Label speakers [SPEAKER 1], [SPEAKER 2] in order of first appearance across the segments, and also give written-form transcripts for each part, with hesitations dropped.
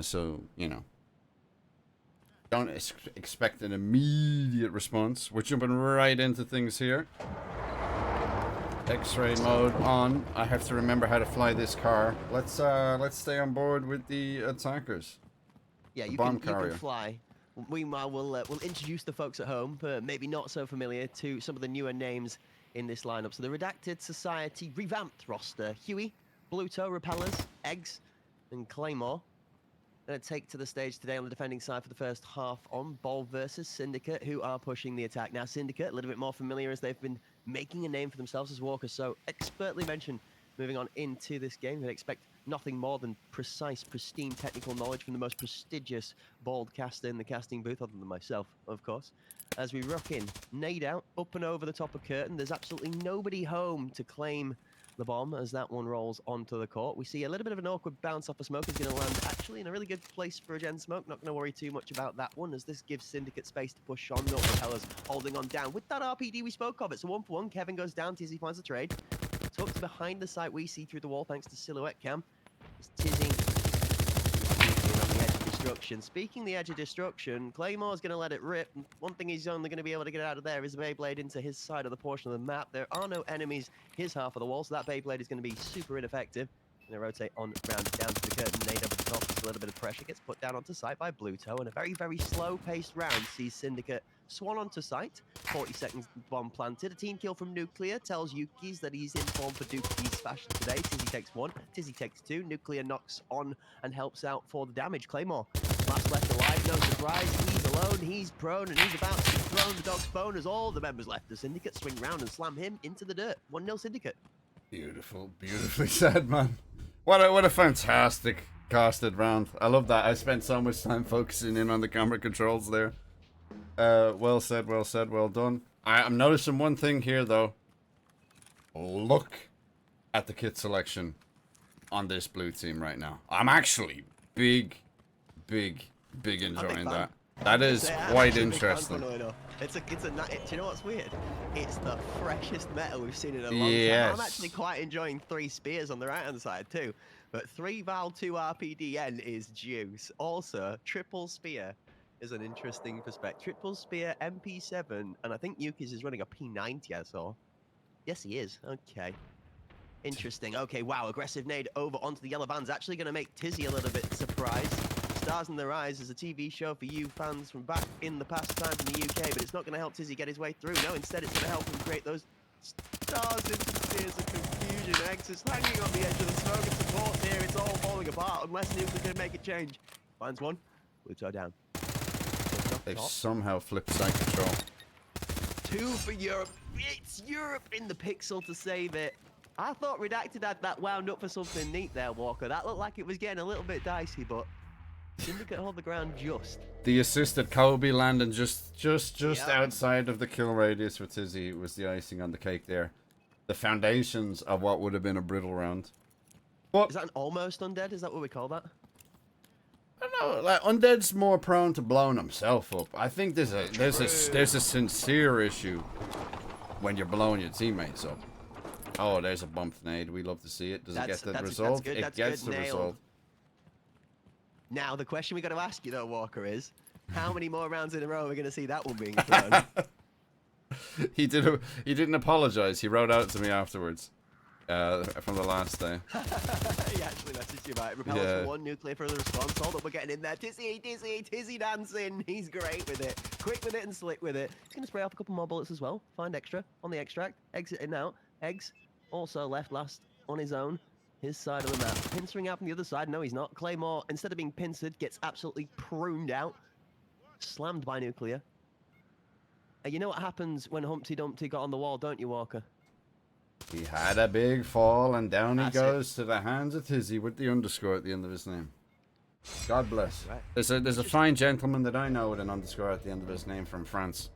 [SPEAKER 1] So, you know, don't expect an immediate response. We're jumping right into things here. X-ray mode on. I have to remember how to fly this car. Let's stay on board with the attackers.
[SPEAKER 2] Yeah,
[SPEAKER 1] the
[SPEAKER 2] you
[SPEAKER 1] bomb
[SPEAKER 2] can
[SPEAKER 1] carrier.
[SPEAKER 2] fly. Meanwhile, we'll introduce the folks at home, maybe not so familiar, to some of the newer names in this lineup. So the Redacted Society revamped roster: Huey, Bluto, Repellers, Eggs, and Claymore. Going to take to the stage today on the defending side for the first half on Ball versus Syndicate, who are pushing the attack. Now, Syndicate, a little bit more familiar as they've been making a name for themselves as Walkers. So, expertly mentioned, moving on into this game, we expect nothing more than precise, pristine technical knowledge from the most prestigious bald caster in the casting booth, other than myself, of course. As we rock in, nade out, up and over the top of curtain. There's absolutely nobody home to claim the bomb as that one rolls onto the court. We see a little bit of an awkward bounce off a smoke. Is going to land actually in a really good place for a gen smoke. Not going to worry too much about that one, as this gives Syndicate space to push on. No Propellers holding on down with that RPD we spoke of. It's a 1-for-1. Kevin goes down. Tizzy finds the trade. Tucked behind the site we see through the wall thanks to Silhouette Cam. It's Tizzy on the edge of destruction. Speaking the edge of destruction, Claymore's going to let it rip. One thing he's only going to be able to get out of there is a Beyblade into his side of the portion of the map. There are no enemies his half of the wall, so that Beyblade is going to be super ineffective. Going to rotate on round down to the curtain, nade over the top. Just a little bit of pressure gets put down onto site by Bluto, and a very, very slow-paced round sees Syndicate swan onto site. 40 seconds bomb planted. A team kill from Nuclear tells Yukis that he's in form for Dookie's fashion today. Tizzy takes one, Tizzy takes two. Nuclear knocks on and helps out for the damage. Claymore, last left alive, no surprise. He's alone, he's prone, and he's about to be thrown the dog's bone as all the members left the Syndicate swing round and slam him into the dirt. 1-0 Syndicate.
[SPEAKER 1] Beautiful, beautifully said, man. What a fantastic casted round. I love that. I spent so much time focusing in on the camera controls there. Well said, well done. I'm noticing one thing here, though. Look at the kit selection on this blue team right now. I'm actually big enjoying that. That is quite interesting.
[SPEAKER 2] Do you know what's weird? It's the freshest metal we've seen in a long
[SPEAKER 1] Yes.
[SPEAKER 2] time. I'm actually quite enjoying 3 spears on the right-hand side too. But 3 Val 2 RPDN is juice. Also, triple spear is an interesting perspective. Triple spear MP7, and I think Yuki's is running a P90, I saw. Yes, he is. Okay. Interesting. Okay, wow. Aggressive nade over onto the yellow van's actually going to make Tizzy a little bit surprised. Stars in Their Eyes is a TV show for you fans from back in the past times in the UK, but it's not going to help Tizzy get his way through. No, instead it's going to help him create those stars into tears of confusion. X is hanging on the edge of the smoke and support here. It's all falling apart unless Nuclear can make a change. Finds one. Bluto down.
[SPEAKER 1] They've somehow flipped side control.
[SPEAKER 2] 2 for Europe. It's Europe in the pixel to save it. I thought Redacted had that wound up for something neat there, Walker. That looked like it was getting a little bit dicey, but Syndicate hold the ground just.
[SPEAKER 1] The assisted Kobe landing just outside of the kill radius for Tizzy was the icing on the cake there. The foundations of what would have been a brittle round. But
[SPEAKER 2] Is that an almost undead? Is that what we call that?
[SPEAKER 1] I don't know. Like, Undead's more prone to blowing himself up. I think there's a sincere issue when you're blowing your teammates up. Oh, there's a bump nade. We love to see it. Does it get the result? It gets the result.
[SPEAKER 2] Now, the question we got to ask you, though, Walker, is how many more rounds in a row are we going to see that one being thrown?
[SPEAKER 1] He didn't apologize. He wrote out to me afterwards from the last day.
[SPEAKER 2] He actually messaged you about it. Repellers for 1, Nuclear for the response. Hold up, we're getting in there. Tizzy dancing. He's great with it. Quick with it and slick with it. He's going to spray off a couple more bullets as well. Find extra on the extract. Exiting out. Eggs also left last on his own. His side of the map. Pincering out from the other side. No, he's not. Claymore, instead of being pincered, gets absolutely pruned out. Slammed by Nuclear. You know what happens when Humpty Dumpty got on the wall, don't you, Walker?
[SPEAKER 1] He had a big fall, and down he goes to the hands of Tizzy with the underscore at the end of his name. God bless.
[SPEAKER 2] Right.
[SPEAKER 1] There's a fine gentleman that I know with an underscore at the end of his name from France.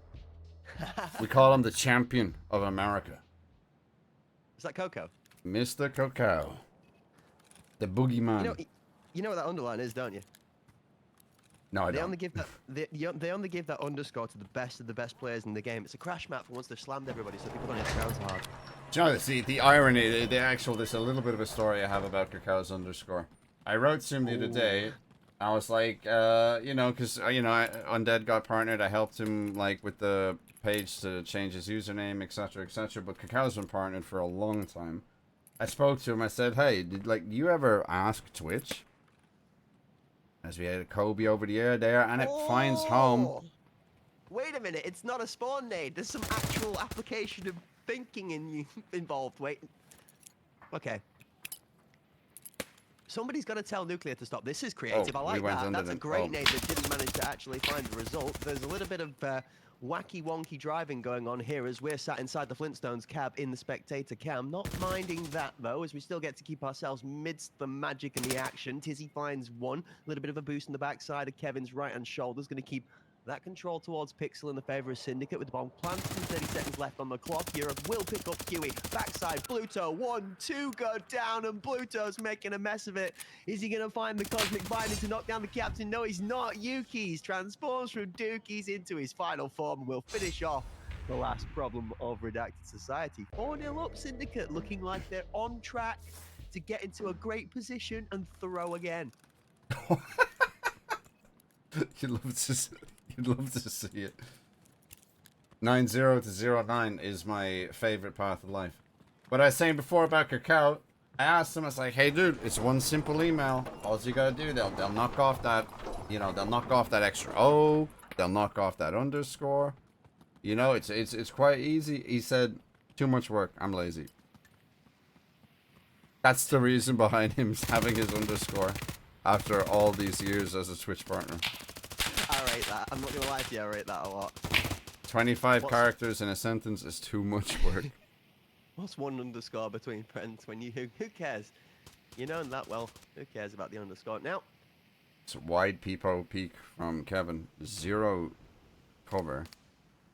[SPEAKER 1] We call him the champion of America.
[SPEAKER 2] Is that Coco?
[SPEAKER 1] Mr. Cacao. The boogeyman.
[SPEAKER 2] You know what that underline is, don't you?
[SPEAKER 1] No, I don't.
[SPEAKER 2] They only give that underscore to the best of the best players in the game. It's a crash map for once they've slammed everybody, so people don't hit the ground so hard.
[SPEAKER 1] Do you know, the irony, there's a little bit of a story I have about Cacao's underscore. I wrote to him the other day, I was like, you know, because, Undead got partnered. I helped him, like, with the page to change his username, etc., etc. But Cacao been partnered for a long time. I spoke to him. I said, hey, do you ever ask Twitch? As we had a Kobe over the air there, and it finds home.
[SPEAKER 2] Oh! Wait a minute, it's not a spawn nade. There's some actual application of thinking involved. Wait. Okay. Somebody's got to tell Nuclear to stop. This is creative. I like that. That's a great nade that didn't manage to actually find the result. There's a little bit of wacky wonky driving going on here as we're sat inside the Flintstones cab in the spectator cam. Not minding that though, as we still get to keep ourselves midst the magic and the action. Tizzy finds one. A little bit of a boost in the backside of Kevin's right hand shoulder. Is going to keep that control towards Pixel in the favor of Syndicate with the bomb planted and 30 seconds left on the clock. Europe will pick up Huey. Backside, Bluto. 1, 2 go down, and Bluto's making a mess of it. Is he going to find the Cosmic Binding to knock down the captain? No, he's not. Yuki's transforms from Dookies into his final form and will finish off the last problem of Redacted Society. 4-0 up, Syndicate, looking like they're on track to get into a great position and throw again.
[SPEAKER 1] You'd love to see it. 9-0 to 0-9 is my favorite path of life. What I was saying before about Cacao, I asked him, I was like, hey dude, it's one simple email. All you gotta do, they'll knock off that, they'll knock off that extra O, they'll knock off that underscore. It's quite easy. He said, too much work, I'm lazy. That's the reason behind him having his underscore after all these years as a Twitch partner.
[SPEAKER 2] I rate that. I'm not gonna lie to you, I rate that a lot.
[SPEAKER 1] 25 characters in a sentence is too much work.
[SPEAKER 2] What's one underscore between friends when who cares? You know that well. Who cares about the underscore? Now.
[SPEAKER 1] It's wide peepo peak from Kevin. 0 cover.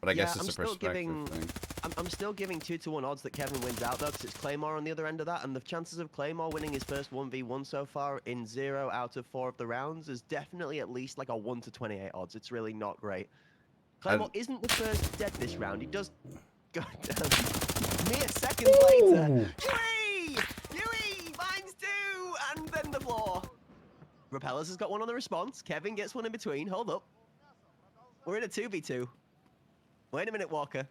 [SPEAKER 1] But I guess it's a perspective thing.
[SPEAKER 2] I'm still giving 2-1 odds that Kevin wins out though, because it's Claymore on the other end of that, and the chances of Claymore winning his first 1v1 so far in 0 out of 4 of the rounds is definitely at least like a 1 to 28 odds. It's really not great. Claymore isn't the first dead this round. He does go down mere seconds later. Huey finds 2, and then the floor. Repellers has got one on the response. Kevin gets one in between. Hold up. We're in a 2v2. Wait a minute, Walker.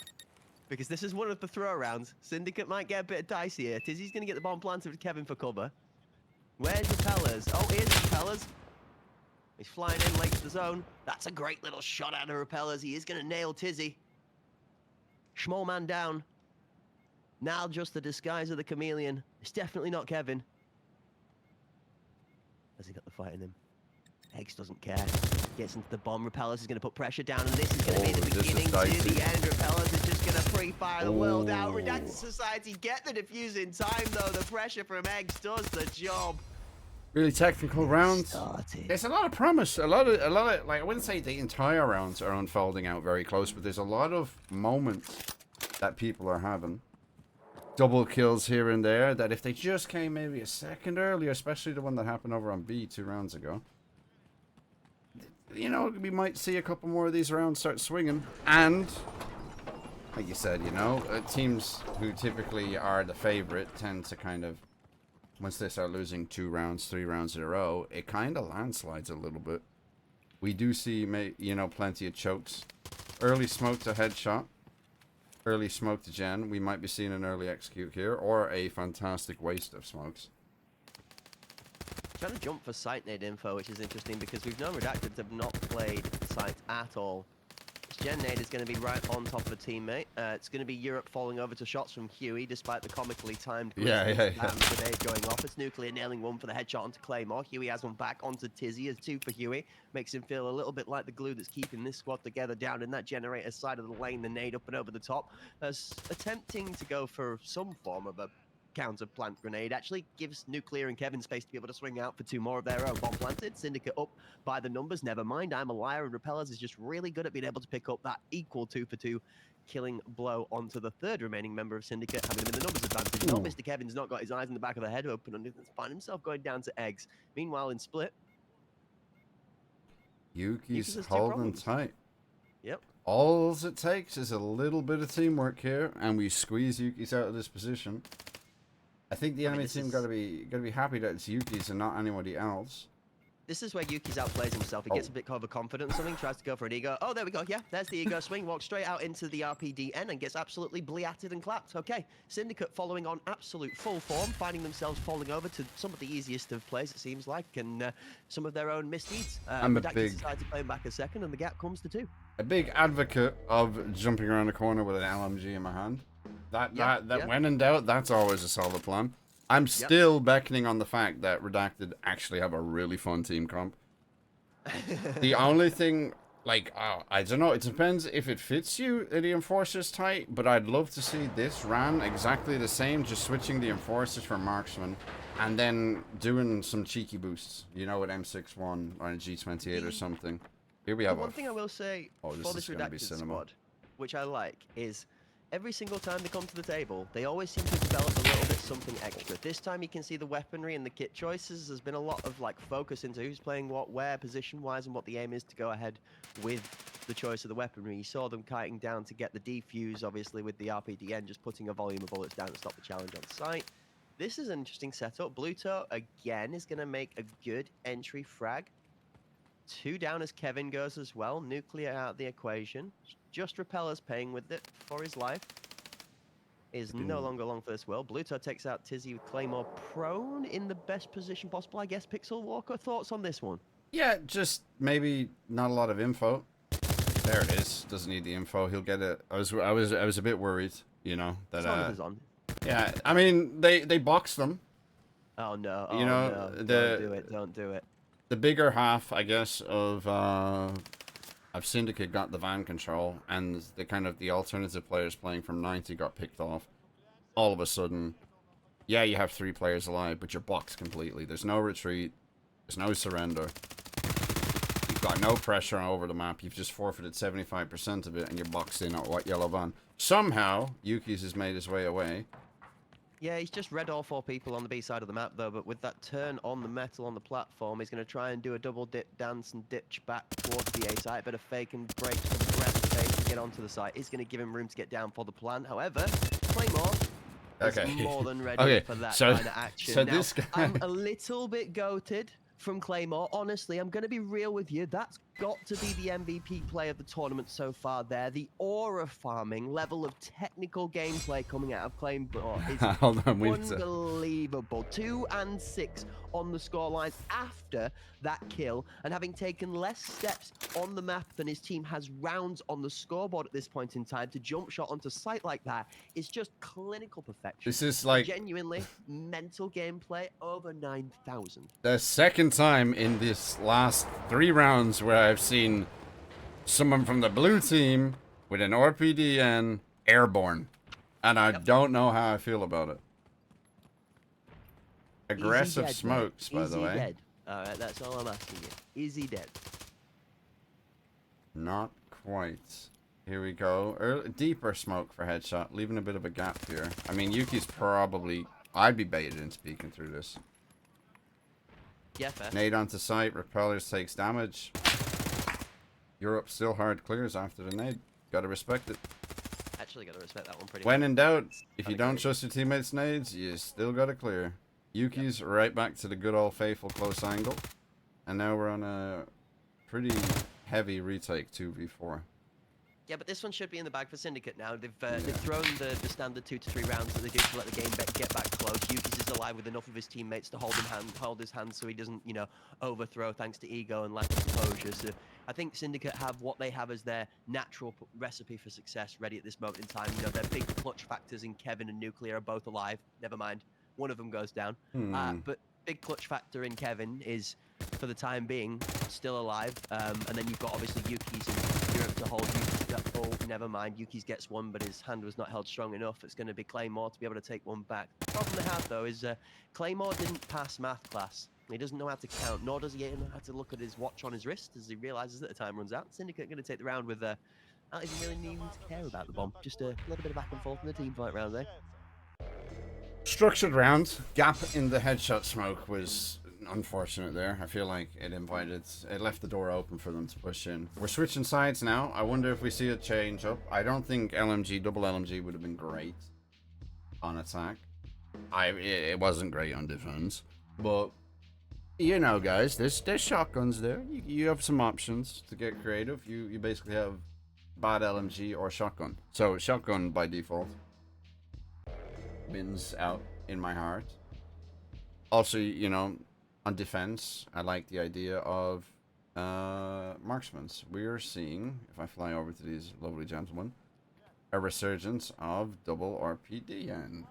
[SPEAKER 2] Because this is one of the throw rounds. Syndicate might get a bit dicey here. Tizzy's going to get the bomb planted with Kevin for cover. Where's Repellers? Oh, here's Repellers. He's flying in late to the zone. That's a great little shot out of Repellers. He is going to nail Tizzy. Schmall man down. Now just the disguise of the chameleon. It's definitely not Kevin. Has he got the fight in him? Eggs doesn't care. Gets into the bomb. Repellers is going to put pressure down, and this is going to be the beginning to the end. Repellers is just going to pre-fire the world out. Redacted Society get the defuse in time, though. The pressure from Eggs does the job.
[SPEAKER 1] Really technical rounds. There's a lot of promise. A lot of like, I wouldn't say the entire rounds are unfolding out very close, but there's a lot of moments that people are having. Double kills here and there that if they just came maybe a second earlier, especially the one that happened over on B 2 rounds ago, we might see a couple more of these rounds start swinging. And like you said, teams who typically are the favorite tend to kind of, once they start losing 2 rounds, 3 rounds in a row, it kind of landslides a little bit. We do see, plenty of chokes. Early smoke to headshot. Early smoke to gen. We might be seeing an early execute here, or a fantastic waste of smokes.
[SPEAKER 2] Trying to jump for site nade info, which is interesting because we've known Redacted have not played site at all. This gen nade is going to be right on top of a teammate. It's going to be Europe falling over to shots from Huey, despite the comically timed grenade going off. It's Nuclear nailing one for the headshot onto Claymore. Huey has one back onto Tizzy as 2 for Huey. Makes him feel a little bit like the glue that's keeping this squad together down in that generator side of the lane. The nade up and over the top. Attempting to go for some form of a counter plant grenade actually gives Nuclear and Kevin space to be able to swing out for 2 more of their own. Bomb planted. Syndicate up by the numbers. Never mind. I'm a liar, and Repellers is just really good at being able to pick up that equal 2 for 2 killing blow onto the 3rd remaining member of Syndicate, having him in the numbers advantage. No, Mr. Kevin's not got his eyes in the back of the head open and find himself going down to Eggs. Meanwhile, in split,
[SPEAKER 1] Yuki's holding tight.
[SPEAKER 2] Yep.
[SPEAKER 1] All it takes is a little bit of teamwork here, and we squeeze Yuki's out of this position. I think the enemy team got to be happy that it's Yuki's and not anybody else.
[SPEAKER 2] This is where Yuki's outplays himself. He gets a bit overconfident or something, tries to go for an ego. Oh, there we go. Yeah, there's the ego swing. Walks straight out into the RPDN and gets absolutely bleated and clapped. Okay, Syndicate following on absolute full form, finding themselves falling over to some of the easiest of plays, it seems like, and some of their own misdeeds. Redacted decided to play him back a second, and the gap comes to 2.
[SPEAKER 1] A big advocate of jumping around the corner with an LMG in my hand. That when in doubt, that's always a solid plan. I'm still beckoning on the fact that Redacted actually have a really fun team comp. The only thing, like, I don't know, it depends if it fits you, the Enforcers tight, but I'd love to see this ran exactly the same, just switching the Enforcers for Marksman, and then doing some cheeky boosts, you know, with M61 or a G28 or something. Here we have
[SPEAKER 2] one thing I will say for this Redacted squad, which I like, is every single time they come to the table, they always seem to develop a little bit something extra. This time you can see the weaponry and the kit choices. There's been a lot of like focus into who's playing what, where, position-wise, and what the aim is to go ahead with the choice of the weaponry. You saw them kiting down to get the defuse, obviously, with the RPDN, just putting a volume of bullets down to stop the challenge on sight. This is an interesting setup. Bluto, again, is going to make a good entry frag. 2 down as Kevin goes as well. Nuclear out of the equation. Just Repeller's paying with it for his life. Is no longer long for this world. Bluto takes out Tizzy with Claymore prone in the best position possible, I guess. Pixel Walker, thoughts on this one?
[SPEAKER 1] Yeah, just maybe not a lot of info. There it is. Doesn't need the info. He'll get it. I was a bit worried, you know, that
[SPEAKER 2] on.
[SPEAKER 1] Yeah, I mean they boxed them.
[SPEAKER 2] Oh no.
[SPEAKER 1] You know,
[SPEAKER 2] no. Don't do it.
[SPEAKER 1] The bigger half, I guess, of Syndicate got the van control, and the kind of the alternative players playing from 90 got picked off. All of a sudden, yeah, you have 3 players alive, but you're boxed completely. There's no retreat. There's no surrender. You've got no pressure over the map. You've just forfeited 75% of it, and you're boxed in at white yellow van. Somehow, Yuki's has made his way away.
[SPEAKER 2] Yeah, he's just read all 4 people on the B side of the map, though, but with that turn on the metal on the platform, he's going to try and do a double dip dance and ditch back towards the A site. Bit of fake and break the breath space to get onto the site. It's going to give him room to get down for the plan. However, Claymore is more than ready for that kind of action.
[SPEAKER 1] So
[SPEAKER 2] now,
[SPEAKER 1] this guy...
[SPEAKER 2] I'm a little bit goated from Claymore. Honestly, I'm going to be real with you. That's got to be the MVP play of the tournament so far there. The aura farming level of technical gameplay coming out of Claymore is unbelievable. 2 and 6 on the scorelines after that kill, and having taken less steps on the map than his team has rounds on the scoreboard at this point in time. To jump shot onto site like that is just clinical perfection.
[SPEAKER 1] This is like
[SPEAKER 2] genuinely mental gameplay over 9,000.
[SPEAKER 1] The second time in this last 3 rounds where I've seen someone from the blue team with an RPDN airborne, and I don't know how I feel about it. Aggressive
[SPEAKER 2] dead,
[SPEAKER 1] smokes, by the way.
[SPEAKER 2] Is he dead? Alright, that's all I'm asking you. Is he dead?
[SPEAKER 1] Not quite. Here we go. Deeper smoke for headshot, leaving a bit of a gap here. I mean, Yuki's probably... I'd be baited into peeking through this.
[SPEAKER 2] Yeah, fair.
[SPEAKER 1] Nade onto site, Repellers takes damage. Europe still hard clears after the nade. Gotta respect it.
[SPEAKER 2] Actually gotta respect that one pretty
[SPEAKER 1] When
[SPEAKER 2] much.
[SPEAKER 1] in doubt, if you don't trust your teammates' nades, you still gotta clear. Yuki's right back to the good old faithful close angle. And now we're on a pretty heavy retake 2v4.
[SPEAKER 2] Yeah, but this one should be in the bag for Syndicate now. They've thrown the standard 2 to 3 rounds that they do to let the game get back close. Yuki's is alive with enough of his teammates to hold his hand so he doesn't, you know, overthrow thanks to ego and lack of composure. So I think Syndicate have what they have as their natural recipe for success ready at this moment in time. You know, their big clutch factors in Kevin and Nuclear are both alive. Never mind, one of them goes down. But big clutch factor in Kevin is, for the time being, still alive. And then you've got obviously Yuki's in Europe to hold. Oh, never mind. Yuki's gets one, but his hand was not held strong enough. It's going to be Claymore to be able to take one back. The problem they have, though, is Claymore didn't pass math class. He doesn't know how to count, nor does he know how to look at his watch on his wrist as he realizes that the time runs out. Syndicate going to take the round with not even really needing to care about the bomb. Just a little bit of back and forth in the team fight round there.
[SPEAKER 1] Structured round. Gap in the headshot smoke was unfortunate there. I feel like it left the door open for them to push in. We're switching sides now. I wonder if we see a change up. I don't think double LMG would have been great on attack. It wasn't great on defense, but You know, guys, there's shotguns there. You have some options to get creative. You basically have bad LMG or shotgun. So shotgun by default wins out in my heart. Also, you know, on defense, I like the idea of marksmans. We're seeing, if I fly over to these lovely gentlemen, a resurgence of double RPD and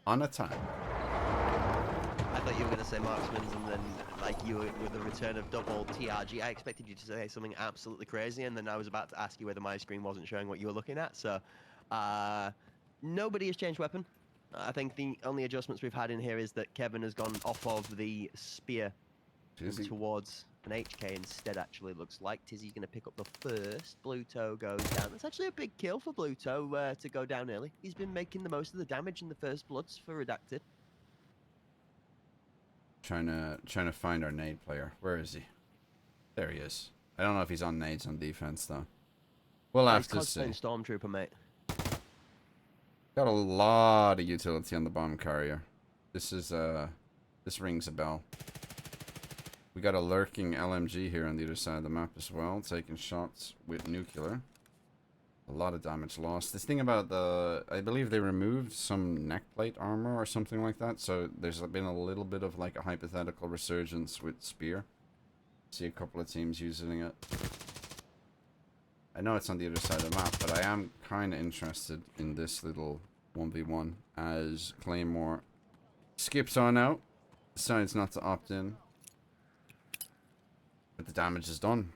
[SPEAKER 1] on attack.
[SPEAKER 2] I thought you were going to say marksmans, and then like you were with the return of double TRG. I expected you to say something absolutely crazy, and then I was about to ask you whether my screen wasn't showing what you were looking at. So nobody has changed weapon. I think the only adjustments we've had in here is that Kevin has gone off of the spear towards an HK instead. Actually, looks like Tizzy's going to pick up the first. Blue Toe goes down. That's actually a big kill for Blue Toe to go down early. He's been making the most of the damage in the first bloods for Redacted.
[SPEAKER 1] Trying to find our nade player. Where is he? There he is. I don't know if he's on nades on defense though. We'll have to see.
[SPEAKER 2] Stormtrooper, mate.
[SPEAKER 1] Got a lot of utility on the bomb carrier. This is this rings a bell. We got a lurking LMG here on the other side of the map as well, taking shots with nuclear. A lot of damage lost. This thing about the, I believe they removed some neck plate armor or something like that, so there's been a little bit of like a hypothetical resurgence with spear. See a couple of teams using it. I know it's on the other side of the map, but I am kind of interested in this little 1v1 as Claymore skips on out, decides not to opt in, but the damage is done.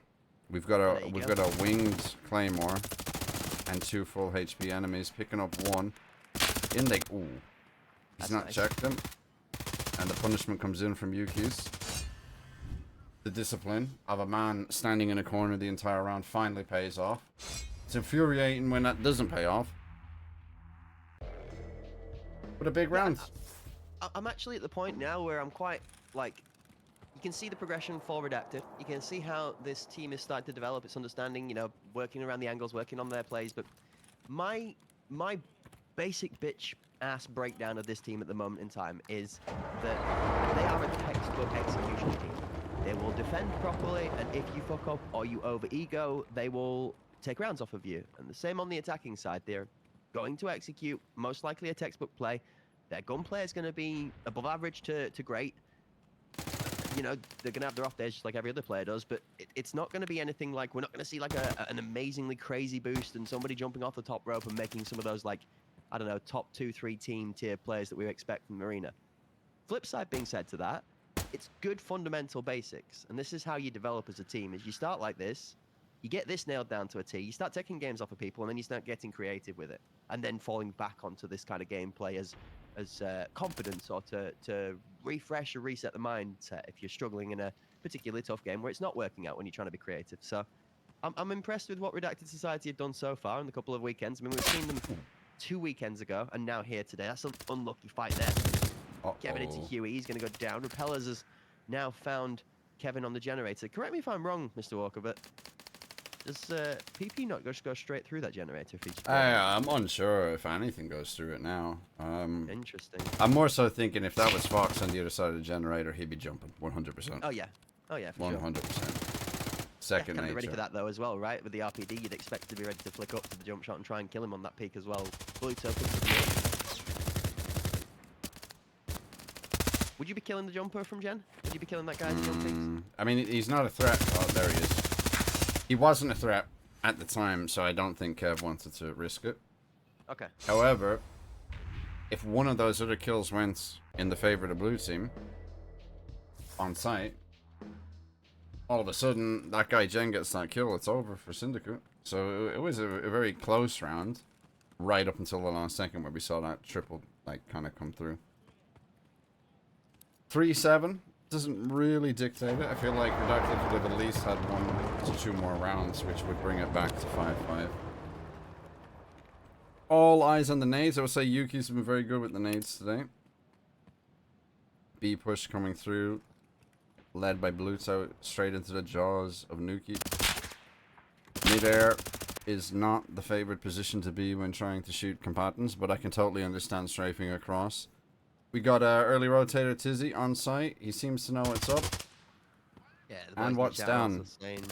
[SPEAKER 1] We've got a winged Claymore and 2 full HP enemies, picking up 1 in the. Ooh, he's not checked him, and the punishment comes in from Yuki's. The discipline of a man standing in a corner the entire round finally pays off. It's infuriating when that doesn't pay off. But a big round.
[SPEAKER 2] I'm actually at the point now where I'm quite, like, you can see the progression for Redacted. You can see how this team is starting to develop its understanding, you know, working around the angles, working on their plays. But my basic bitch ass breakdown of this team at the moment in time is that they are a textbook execution team. They will defend properly, and if you fuck up or you over-ego, they will take rounds off of you. And the same on the attacking side. They're going to execute, most likely a textbook play. Their gunplay is going to be above average to great. You know, they're going to have their off days just like every other player does, but it's not going to be anything like, we're not going to see like an amazingly crazy boost and somebody jumping off the top rope and making some of those, like, I don't know, top 2-3 team tier players that we expect from Arena. Flip side being said to that, it's good fundamental basics, and this is how you develop as a team. Is you start like this, you get this nailed down to a T, you start taking games off of people, and then you start getting creative with it, and then falling back onto this kind of gameplay as confidence, or to refresh or reset the mindset if you're struggling in a particularly tough game where it's not working out when you're trying to be creative. So I'm impressed with what Redacted Society have done so far in the couple of weekends. I mean, we've seen them 2 weekends ago, and now here today. That's an unlucky fight there. Kevin into Huey, he's going to go down. Repellers has now found Kevin on the generator. Correct me if I'm wrong, Mr. Walker, but does PP not just go straight through that generator?
[SPEAKER 1] I'm unsure if anything goes through it now.
[SPEAKER 2] Interesting.
[SPEAKER 1] I'm more so thinking if that was Fox on the other side of the generator, he'd be jumping 100%.
[SPEAKER 2] Oh yeah, for
[SPEAKER 1] 100%. Second nature.
[SPEAKER 2] Ready for that though as well, right? With the RPD, you'd expect to be ready to flick up to the jump shot and try and kill him on that peak as well. Blue Toe picks it up. Would you be killing the jumper from Gen? Would you be killing that guy as jump peaks?
[SPEAKER 1] I mean, he's not a threat. Oh, there he is. He wasn't a threat at the time, so I don't think Kev wanted to risk it.
[SPEAKER 2] Okay.
[SPEAKER 1] However, if one of those other kills went in the favor of the blue team on site, all of a sudden that guy Jen gets that kill. It's over for Syndicate. So it was a very close round, right up until the last second where we saw that triple like kind of come through. 3-7 doesn't really dictate it. I feel like Redacted would have at least had 1 to 2 more rounds, which would bring it back to 5-5. All eyes on the nades. I would say Yuki's been very good with the nades today. B push coming through, led by Blue Toe, straight into the jaws of Nuki. Mid-air is not the favorite position to be when trying to shoot combatants, but I can totally understand strafing across. We got early rotator Tizzy on site. He seems to know what's up.
[SPEAKER 2] Yeah, the boys
[SPEAKER 1] And
[SPEAKER 2] in the
[SPEAKER 1] what's
[SPEAKER 2] chat
[SPEAKER 1] down?
[SPEAKER 2] also saying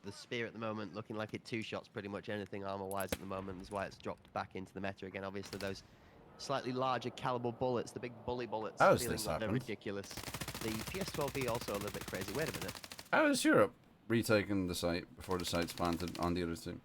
[SPEAKER 2] the spear at the moment looking like it two-shots pretty much anything armor-wise at the moment. That's why it's dropped back into the meta again. Obviously, those slightly larger caliber bullets, the big bully bullets,
[SPEAKER 1] How has
[SPEAKER 2] feeling
[SPEAKER 1] this
[SPEAKER 2] like they're
[SPEAKER 1] happened?
[SPEAKER 2] ridiculous. The PS12V also a little bit crazy. Wait a minute.
[SPEAKER 1] How is Europe retaking the site before the site's planted on the other team?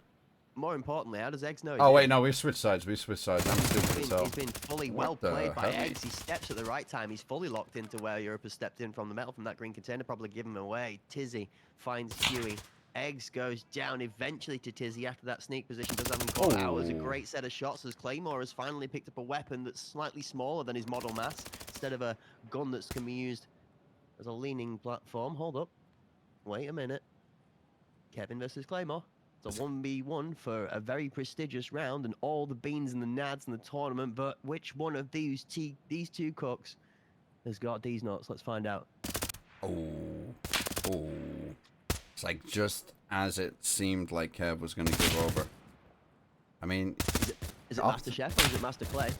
[SPEAKER 2] More importantly, how does Eggs know he's
[SPEAKER 1] Oh
[SPEAKER 2] in?
[SPEAKER 1] wait, no, we switched sides. I'm stupid as hell.
[SPEAKER 2] He's been fully
[SPEAKER 1] What
[SPEAKER 2] well
[SPEAKER 1] the
[SPEAKER 2] played by
[SPEAKER 1] hell?
[SPEAKER 2] Eggs. He steps at the right time. He's fully locked into where Europe has stepped in from the metal from that green container, probably give him away. Tizzy finds Huey. Eggs goes down eventually to Tizzy after that sneak position. Does have him caught out. It was a great set of shots as Claymore has finally picked up a weapon that's slightly smaller than his model mass instead of a gun that can be used as a leaning platform. Hold up. Wait a minute. Kevin versus Claymore. It's a 1v1 for a very prestigious round and all the beans and the nads in the tournament, but which one of these two cooks has got these nuts? Let's find out.
[SPEAKER 1] Oh. It's like just as it seemed like Kev was going to give over. I mean...
[SPEAKER 2] Is it Master Chef or is it Master Clay?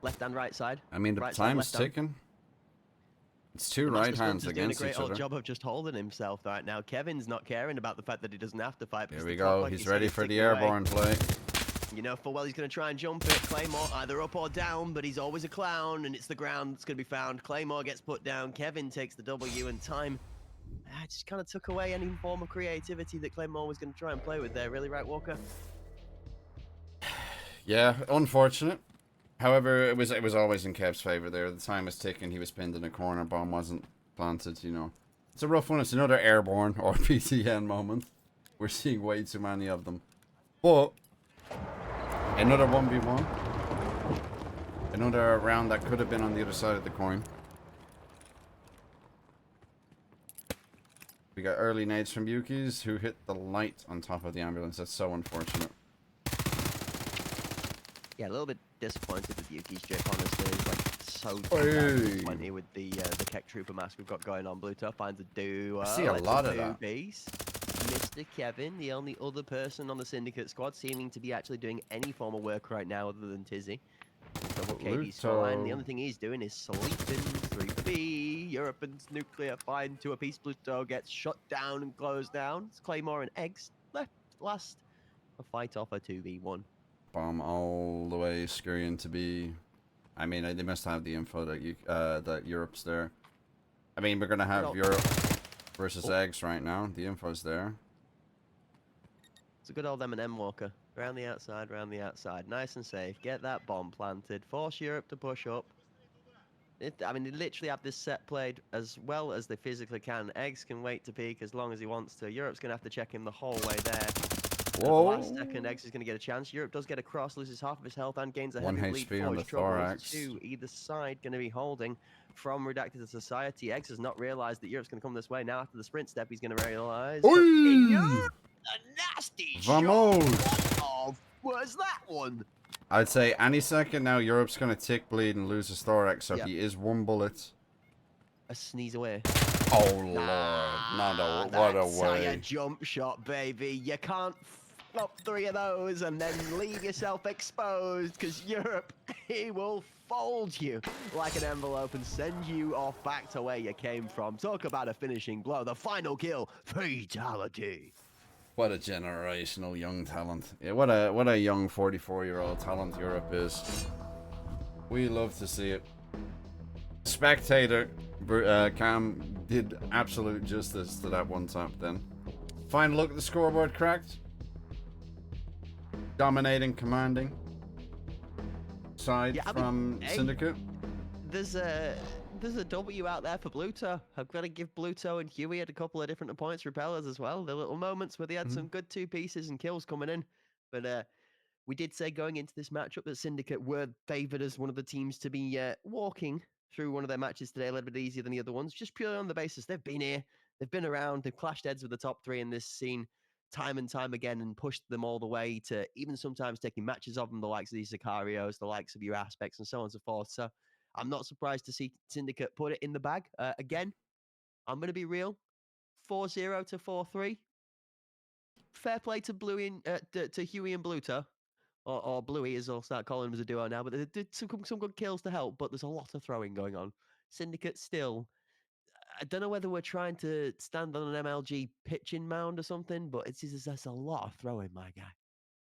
[SPEAKER 2] Left and right side?
[SPEAKER 1] I mean, the
[SPEAKER 2] right
[SPEAKER 1] time's
[SPEAKER 2] side, left
[SPEAKER 1] ticking. It's two right hands against each other.
[SPEAKER 2] Doing a great old job of just holding himself right now. Kevin's not caring about the fact that he doesn't have to fight.
[SPEAKER 1] Here we go. He's ready for the airborne play.
[SPEAKER 2] You know full well he's going to try and jump it. Claymore either up or down, but he's always a clown, and it's the ground that's going to be found. Claymore gets put down. Kevin takes the W, and time just kind of took away any form of creativity that Claymore was going to try and play with there. Really, right, Walker?
[SPEAKER 1] Yeah, unfortunate. However, it was always in Kev's favor there. The time was ticking. He was pinned in a corner. Bomb wasn't planted, you know. It's a rough one. It's another airborne or PTN moment. We're seeing way too many of them. But another 1v1. Another round that could have been on the other side of the coin. We got early nades from Yuki's who hit the light on top of the ambulance. That's so unfortunate.
[SPEAKER 2] Yeah, a little bit disappointed with Yuki's drip, honestly. It's like so 20 with the Keck Trooper mask we've got going on. Bluto finds a duo.
[SPEAKER 1] I see a lot of that.
[SPEAKER 2] Base. Mr. Kevin, the only other person on the Syndicate squad seeming to be actually doing any form of work right now other than Tizzy. Double KD's fine. The only thing he's doing is sleeping. 3B. Europe and Nuclear find to a piece. Bluto gets shut down and closed down. It's Claymore and Eggs left last. A fight off a 2v1.
[SPEAKER 1] Bomb all the way scurrying to be... I mean, they must have the info that Europe's there. I mean, we're going to have Europe versus Eggs right now. The info's there.
[SPEAKER 2] It's a good old M&M Walker. Around the outside, round the outside. Nice and safe. Get that bomb planted. Force Europe to push up. I mean, they literally have this set played as well as they physically can. Eggs can wait to peek as long as he wants to. Europe's going to have to check him the whole way there.
[SPEAKER 1] Whoa.
[SPEAKER 2] At the last second, Eggs is going to get a chance. Europe does get across, loses half of his health and gains a heavy
[SPEAKER 1] 1
[SPEAKER 2] lead.
[SPEAKER 1] HP on the thorax.
[SPEAKER 2] Two either side going to be holding from Redacted to Society. Eggs has not realized that Europe's going to come this way. Now after the sprint step, he's going to realize... A nasty
[SPEAKER 1] Vamos.
[SPEAKER 2] shot! What was that one?
[SPEAKER 1] I'd say any second now, Europe's going to tick bleed and lose his thorax, so
[SPEAKER 2] Yep.
[SPEAKER 1] he is 1 bullet.
[SPEAKER 2] A sneeze away.
[SPEAKER 1] Oh, Lord. What a way.
[SPEAKER 2] A jump shot, baby. You can't flop 3 of those and then leave yourself exposed, because Europe, he will fold you like an envelope and send you off back to where you came from. Talk about a finishing blow. The final kill, fatality.
[SPEAKER 1] What a generational young talent. Yeah, what a young 44-year-old talent Europe is. We love to see it. Spectator Cam did absolute justice to that one tap then. Final look at the scoreboard cracked. Dominating, commanding side from Syndicate.
[SPEAKER 2] There's a W out there for Bluto. I've got to give Bluto and Huey at a couple of different points, repellers as well. The little moments where they had some good 2 pieces and kills coming in. But we did say going into this matchup that Syndicate were favoured as one of the teams to be walking through one of their matches today a little bit easier than the other ones, just purely on the basis they've been here, they've been around, they've clashed heads with the top 3 in this scene time and time again and pushed them all the way to even sometimes taking matches of them, the likes of these Sicarios, the likes of your Aspects and so on and so forth. So I'm not surprised to see Syndicate put it in the bag. Again, I'm going to be real. 4-0 to 4-3. Fair play to to Huey and Bluto. or Bluey, as I'll start calling them as a duo now. But they did some good kills to help, but there's a lot of throwing going on. Syndicate still. I don't know whether we're trying to stand on an MLG pitching mound or something, but it's just a lot of throwing, my guy.